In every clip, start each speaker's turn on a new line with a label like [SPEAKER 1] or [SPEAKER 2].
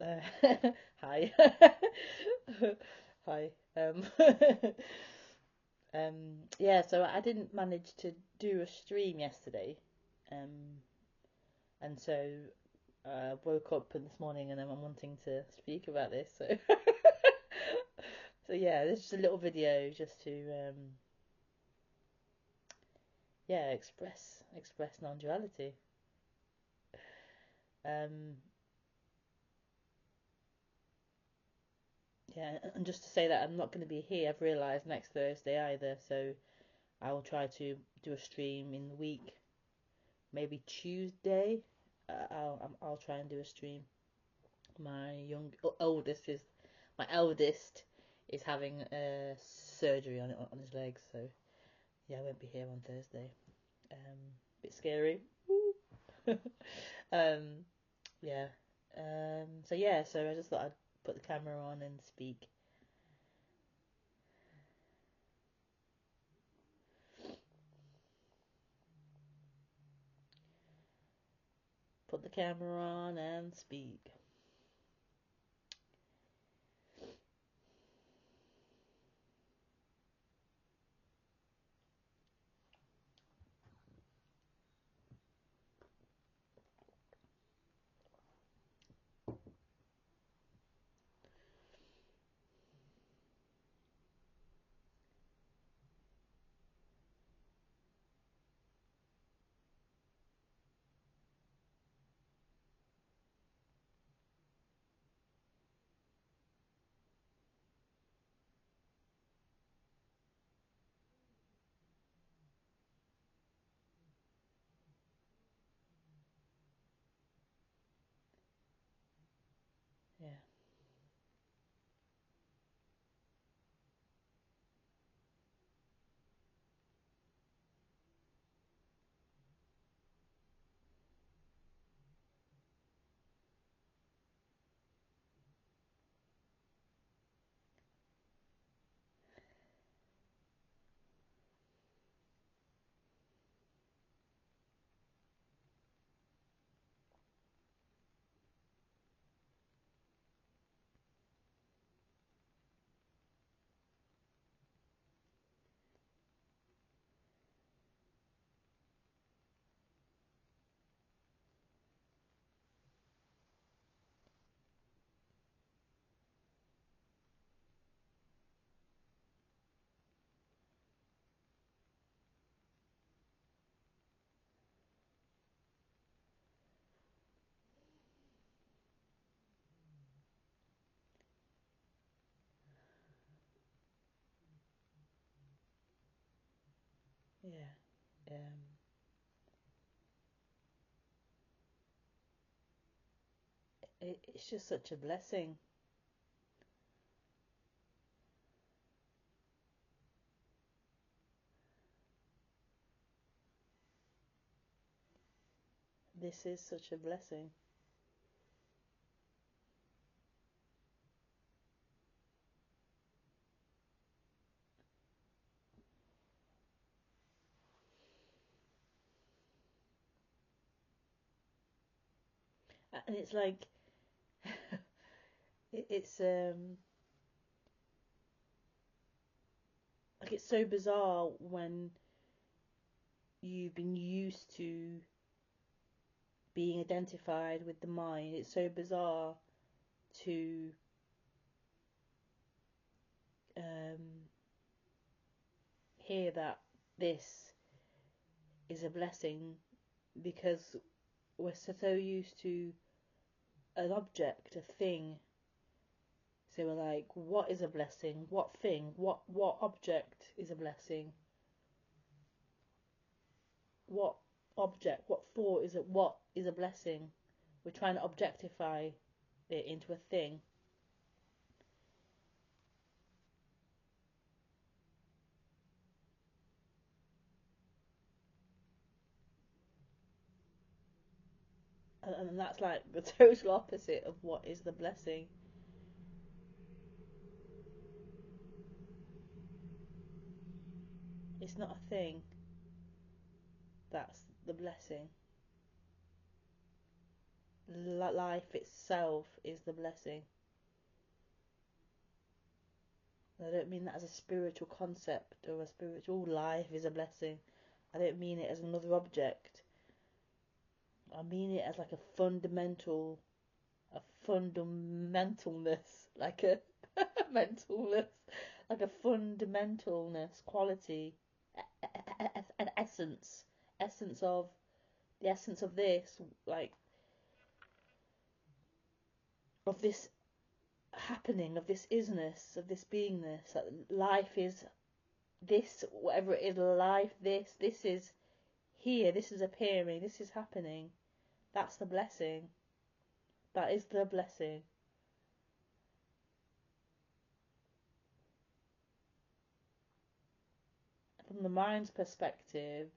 [SPEAKER 1] Uh, Hi. Hi. Yeah, so I didn't manage to do a stream yesterday. Um, and so woke up this morning and I'm wanting to speak about this. So, so yeah, this is a little video just to yeah, express non-duality. Um, yeah, and just to say that I'm not going to be here, I've realised next Thursday either. So I will try to do a stream in the week, maybe Tuesday. I'll try and do a stream. My eldest is having surgery on his legs, so yeah, I won't be here on Thursday. Bit scary. um, yeah. So yeah, so I just thought I'd put the camera on and speak. Put the camera on and speak. Yeah, yeah. It's just such a blessing. This is such a blessing. And it's like it's like it's so bizarre when you've been used to being identified with the mind. It's so bizarre to um, hear that this is a blessing because we're so used to an object, a thing. So we're like, what is a blessing? What thing? What object is a blessing? What object? What thought is it? What is a blessing? We're trying to objectify it into a thing. And that's like the total opposite of what is the blessing. It's not a thing. That's the blessing. life itself is the blessing. I don't mean that as a spiritual concept or a spiritual life is a blessing. I don't mean it as another object. I mean it as like a fundamentalness, like a mentalness, like a fundamentalness quality, an essence of the essence of this, like of this happening, of this isness, of this beingness. Like life is this, whatever it is, life, this is here, this is appearing, this is happening. That's the blessing. That is the blessing. From the mind's perspective,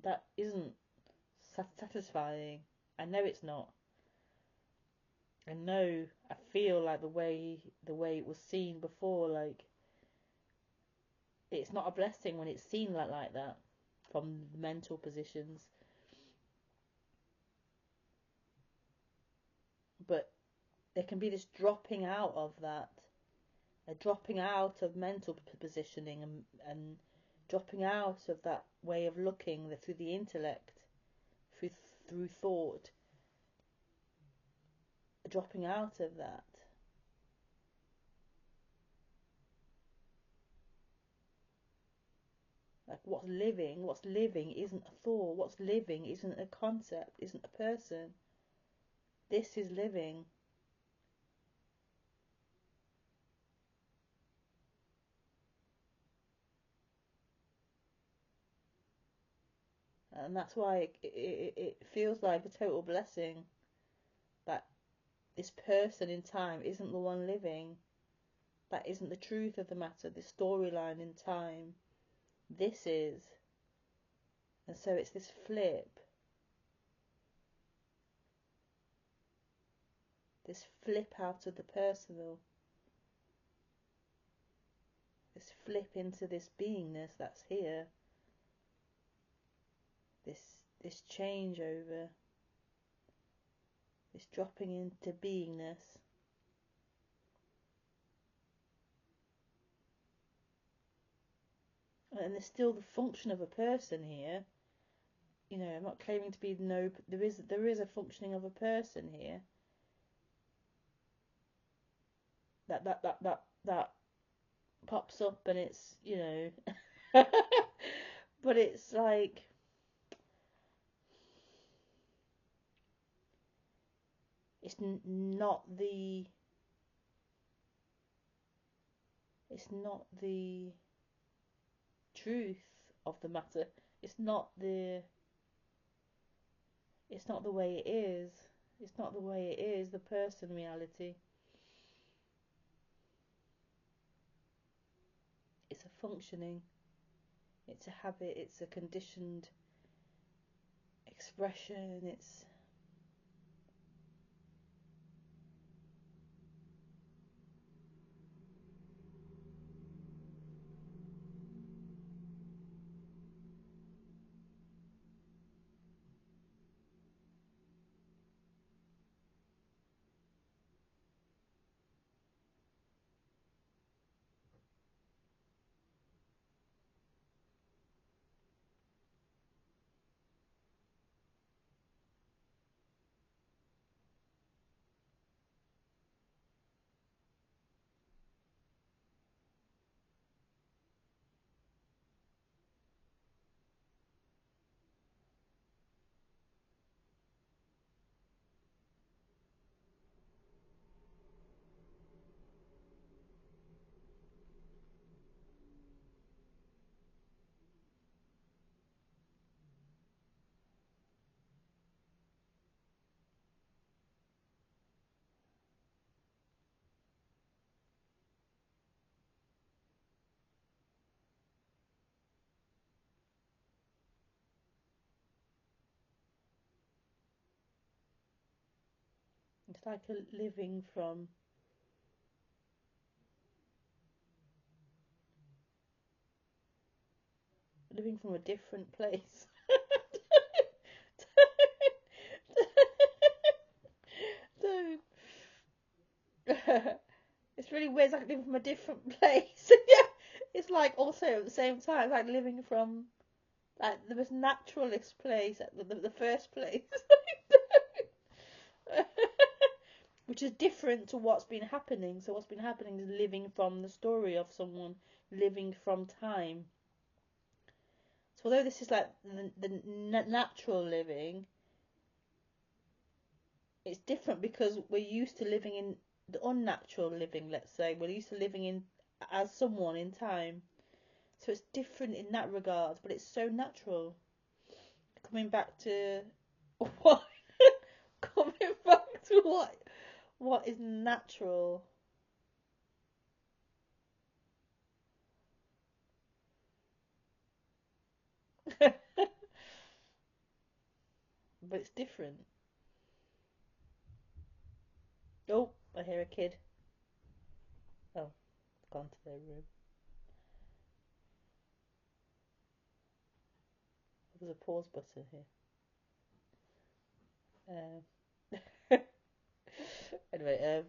[SPEAKER 1] that isn't satisfying. I know it's not. I feel like the way it was seen before, like it's not a blessing when it's seen like that from the mental positions. But there can be this dropping out of that, a dropping out of mental positioning and dropping out of that way of looking through the intellect, through through thought, dropping out of that. Like what's living isn't a thought, what's living isn't a concept, isn't a person. This is living. And that's why it feels like a total blessing that this person in time isn't the one living. That isn't the truth of the matter, this storyline in time. This is. And so it's this flip out of the personal, this flip into this beingness that's here, this changeover, this dropping into beingness. And there's still the function of a person here. You know, I'm not claiming to be no. There is a functioning of a person here. That pops up, and it's but it's like it's not the truth of the matter. It's not the way it is. It's not the way it is, the person reality. It's a functioning, it's a habit, it's a conditioned expression, it's like a living from a different place. it's like living from a different place. Yeah, it's like also at the same time like living from like the most naturalist place, the first place, which is different to what's been happening. So what's been happening is living from the story of someone, living from time. So although this is like the natural living, it's different because we're used to living in the unnatural living. Let's say we're used to living in as someone in time. So it's different in that regard, but it's so natural. Coming back to what, coming back to what is natural. But it's different. Oh, I hear a kid. Oh, gone to their room. There's a pause button here. Anyway,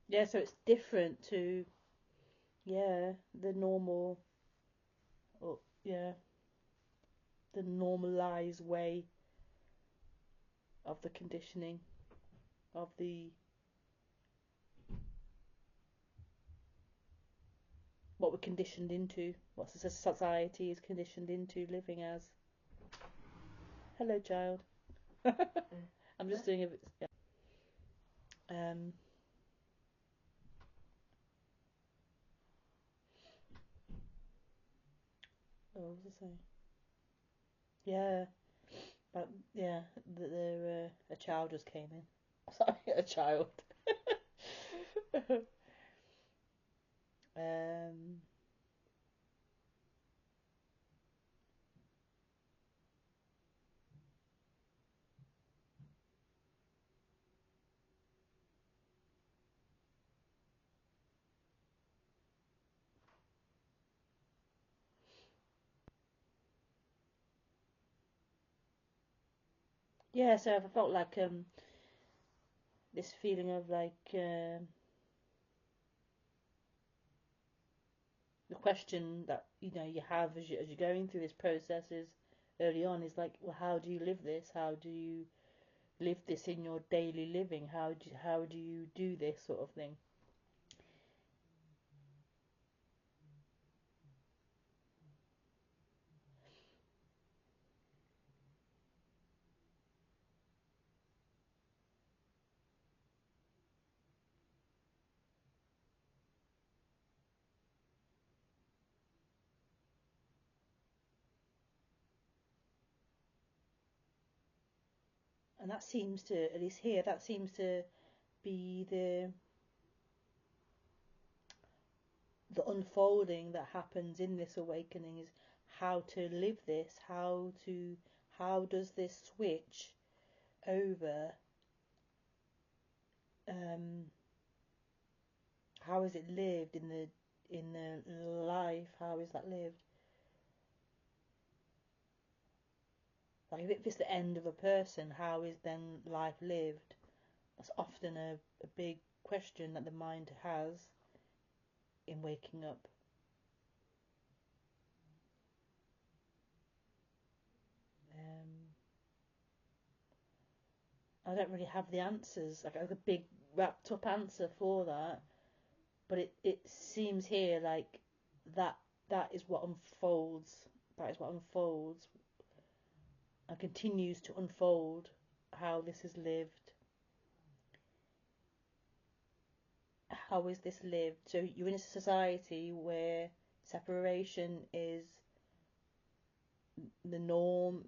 [SPEAKER 1] yeah, so it's different to, yeah, the normal, oh, yeah, the normalized way of the conditioning of the what we're conditioned into, what society is conditioned into living as. Hello, child. I'm just doing a bit. Yeah. What was I saying? Yeah, but yeah, a child just came in. Sorry, a child. um, yeah, so I felt like this feeling of like the question that you have as you're going through this process is early on is like, well, how do you live this? How do you live this in your daily living? How do you do this sort of thing? And that seems to, at least here, that seems to be the unfolding that happens in this awakening is how to live this, how does this switch over, um, how is it lived in the life, how is that lived? Like if it's the end of a person, how is then life lived? That's often a big question that the mind has in waking up. Um, I don't really have the answers, like a big wrapped up answer for that, but it seems here like that that is what unfolds. That is what unfolds and continues to unfold how this is lived. How is this lived? So you're in a society where separation is the norm,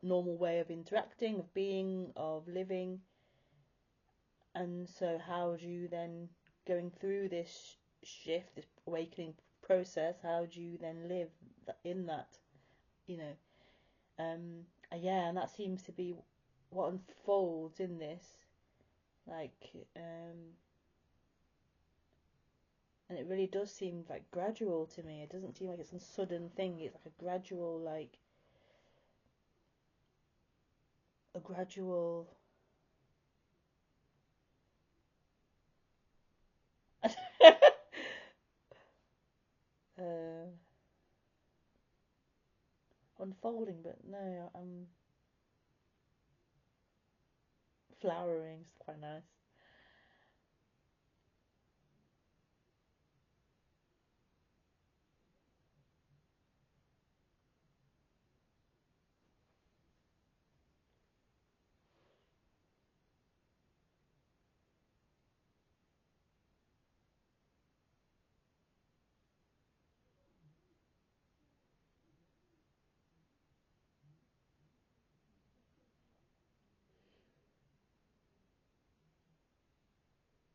[SPEAKER 1] normal way of interacting, of being, of living. And so how do you then, going through this shift, this awakening process, how do you then live in that, you know? Yeah, and that seems to be what unfolds in this. like, and it really does seem like gradual to me. It doesn't seem like it's a sudden thing. It's like a gradual, a gradual. uh, Unfolding, but no, I'm flowering. It's quite nice.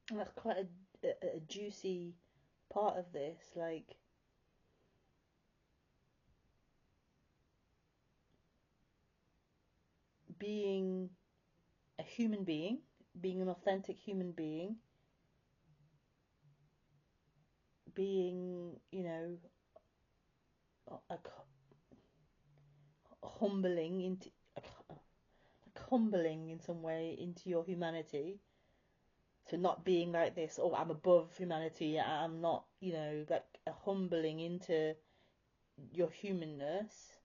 [SPEAKER 1] And that's quite a juicy part of this, like being a human being, being an authentic human being, being, a humbling into humbling in some way into your humanity. So not being like this, oh, I'm above humanity, I'm not, like a humbling into your humanness,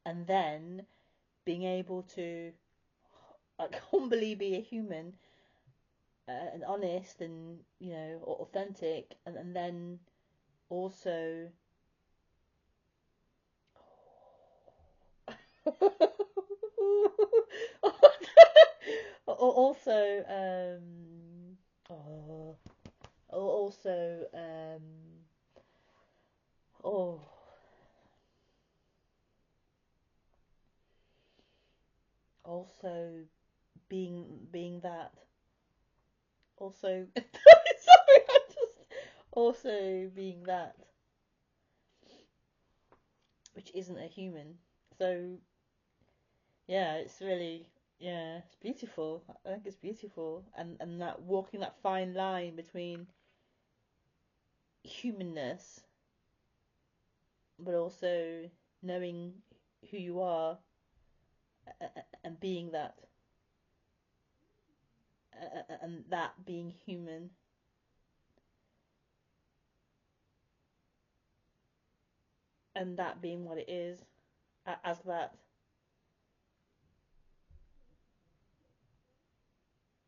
[SPEAKER 1] and then being able to like humbly be a human, and honest, and authentic, and then also also oh, also oh also being that, also sorry, I just also being that which isn't a human. So yeah, it's really, yeah, it's beautiful. I think it's beautiful, and that walking that fine line between humanness, but also knowing who you are, and being that, and that being human, and that being what it is, as that.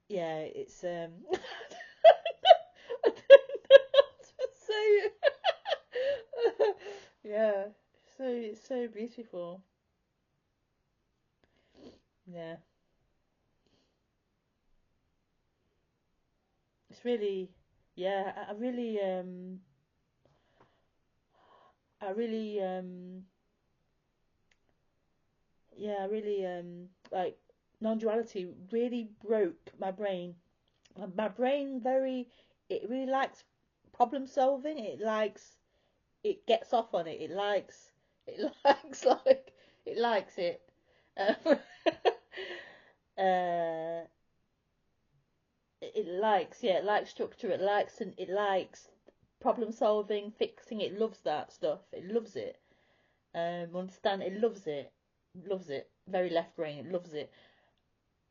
[SPEAKER 1] Yeah, it's I don't know how to say it. Yeah, so it's so beautiful. Yeah, it's really, yeah, I really, yeah, I really, like, non-duality really broke my brain. My brain it really likes problem solving. It gets off on it. It likes, it likes it. Um, uh, it likes, yeah, it likes structure. It likes problem solving, fixing. It loves that stuff. It loves it. Understand? It loves it. Loves it. Very left brain. It loves it.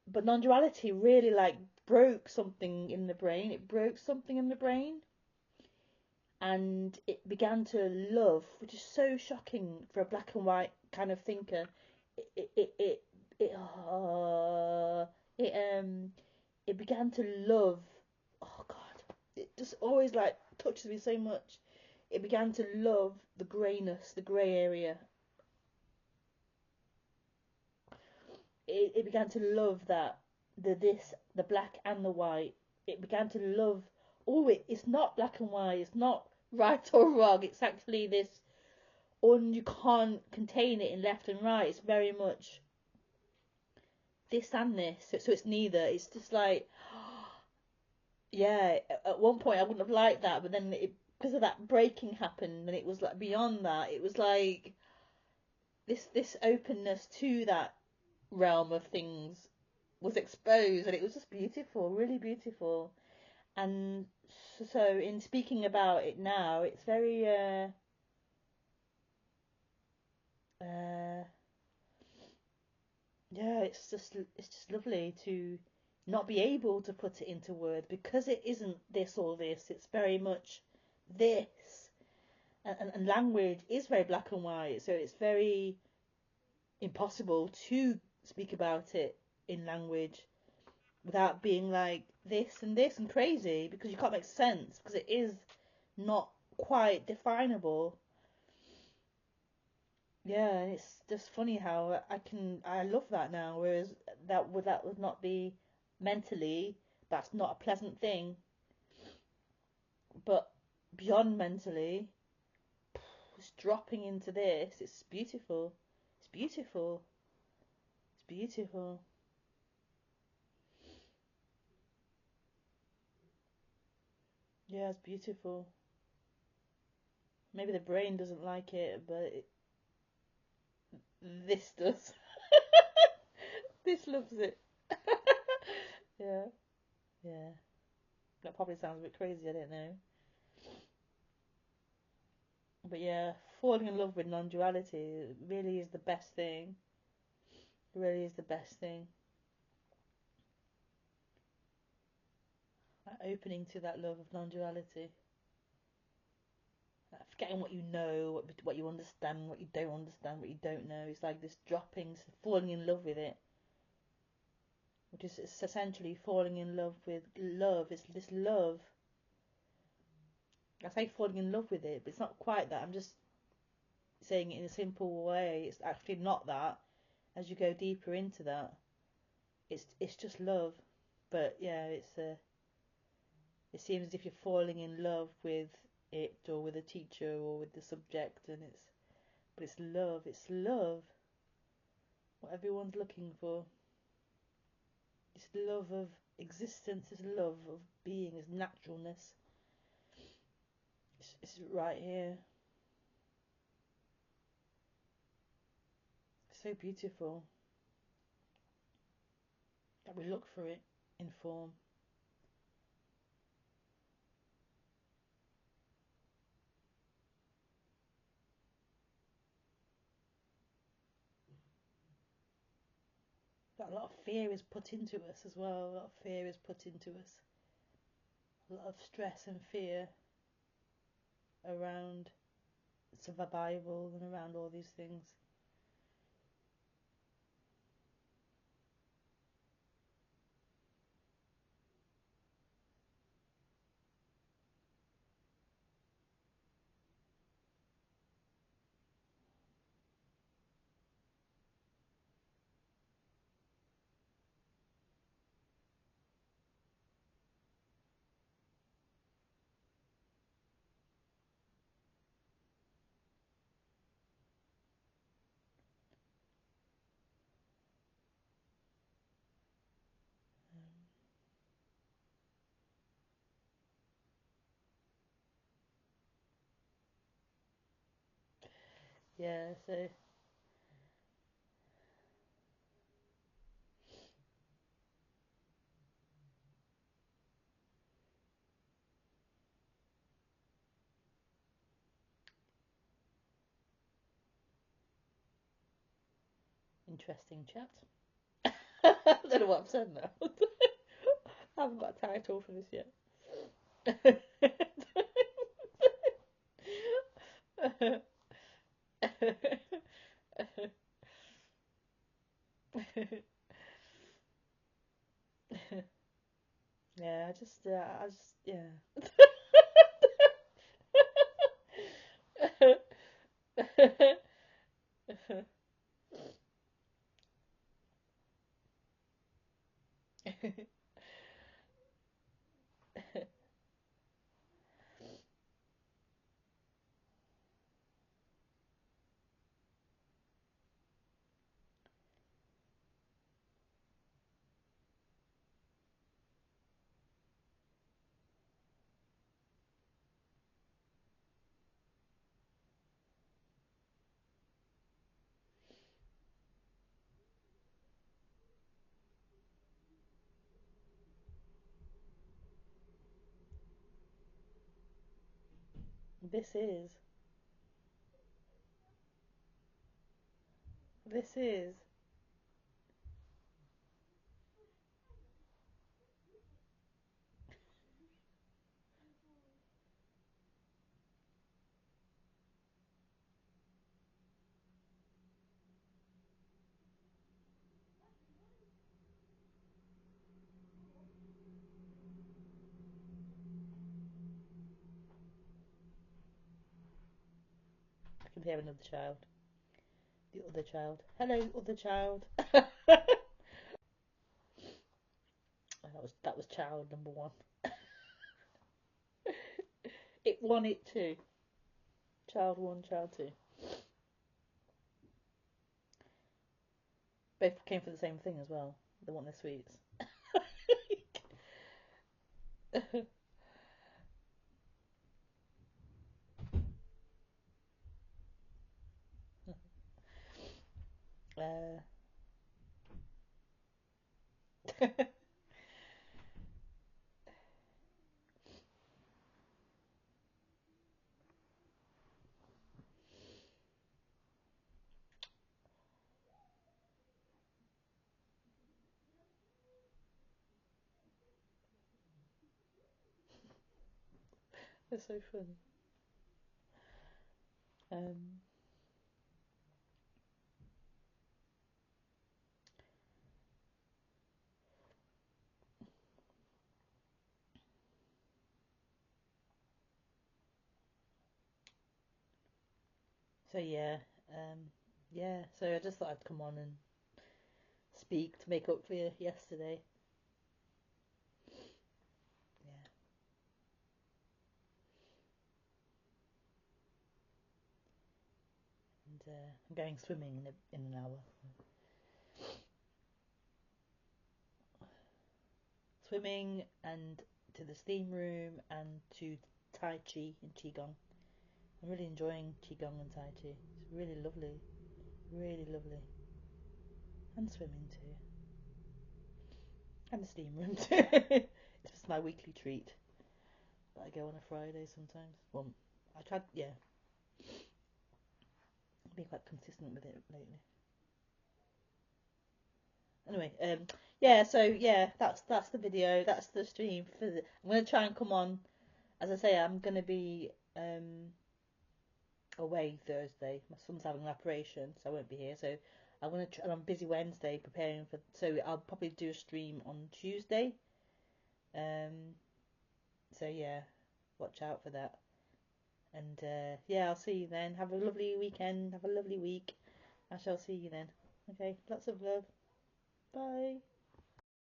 [SPEAKER 1] But non-duality really broke something in the brain. It broke something in the brain, and it began to love, which is so shocking for a black and white kind of thinker. It it it it uh, it it began to love. Oh God, it just always touches me so much. It began to love the greyness, the grey area. It began to love that the black and the white. It began to love. Oh, it's not black and white. It's not right or wrong. It's actually this. You can't contain it in left and right. It's very much this and this. So it's neither. It's just yeah. At one point I wouldn't have liked that, but then because of that breaking happened, and it was beyond that. It was this openness to that realm of things, was exposed, and it was just beautiful, really beautiful. And so in speaking about it now, it's very uh, yeah, it's just lovely to not be able to put it into words, because it isn't this or this. It's very much this, and language is very black and white, so it's very impossible to speak about it in language without being like this and this and crazy, because you can't make sense, because it is not quite definable. Yeah, and it's just funny how I love that now, whereas that would not be mentally, that's not a pleasant thing, but beyond mentally, just dropping into this, it's beautiful. It's beautiful. It's beautiful. Yeah, it's beautiful. Maybe the brain doesn't like it, but this does. This loves it. Yeah, yeah. That probably sounds a bit crazy, I don't know. But yeah, falling in love with non-duality really is the best thing. It really is the best thing. Like opening to that love of non-duality. Like forgetting what you know, what you understand, what you don't understand, what you don't know. It's like this dropping, falling in love with it, which is essentially falling in love with love. It's this love. I say falling in love with it, but it's not quite that. I'm just saying it in a simple way. It's actually not that. As you go deeper into that, it's just love. But yeah, it seems as if you're falling in love with it, or with a teacher, or with the subject, and it's love. It's love. What everyone's looking for. It's love of existence. It's love of being. It's naturalness. It's right here. It's so beautiful that we look for it in form. That a lot of fear is put into us as well. A lot of fear is put into us. A lot of stress and fear around survival and around all these things. Yeah, so interesting chat. I don't know what I've said now. I haven't got a title for this yet. Yeah, yeah. This is. This is. I can hear another child. The other child. Hello, other child. That was child number one. It won it too. Child one, child two. Both came for the same thing as well. They want their sweets. uh, they're so funny. Um, so yeah, yeah. So I just thought I'd come on and speak to make up for yesterday. Yeah, and I'm going swimming in an hour. Swimming and to the steam room and to Tai Chi and Qigong. I'm really enjoying Qigong and Tai Chi. It's really lovely, really lovely. And swimming too. And the steam room too. It's just my weekly treat. I go on a Friday sometimes. Well, I tried, yeah, be quite consistent with it lately. Anyway, yeah, so yeah, that's the video. That's the stream for the. I'm gonna try and come on. As I say, I'm gonna be away Thursday. My son's having an operation, so I won't be here. So and I'm busy Wednesday preparing for. So I'll probably do a stream on Tuesday. Um. So yeah, watch out for that. And yeah, I'll see you then. Have a lovely weekend. Have a lovely week. I shall see you then. Okay, lots of love. Bye.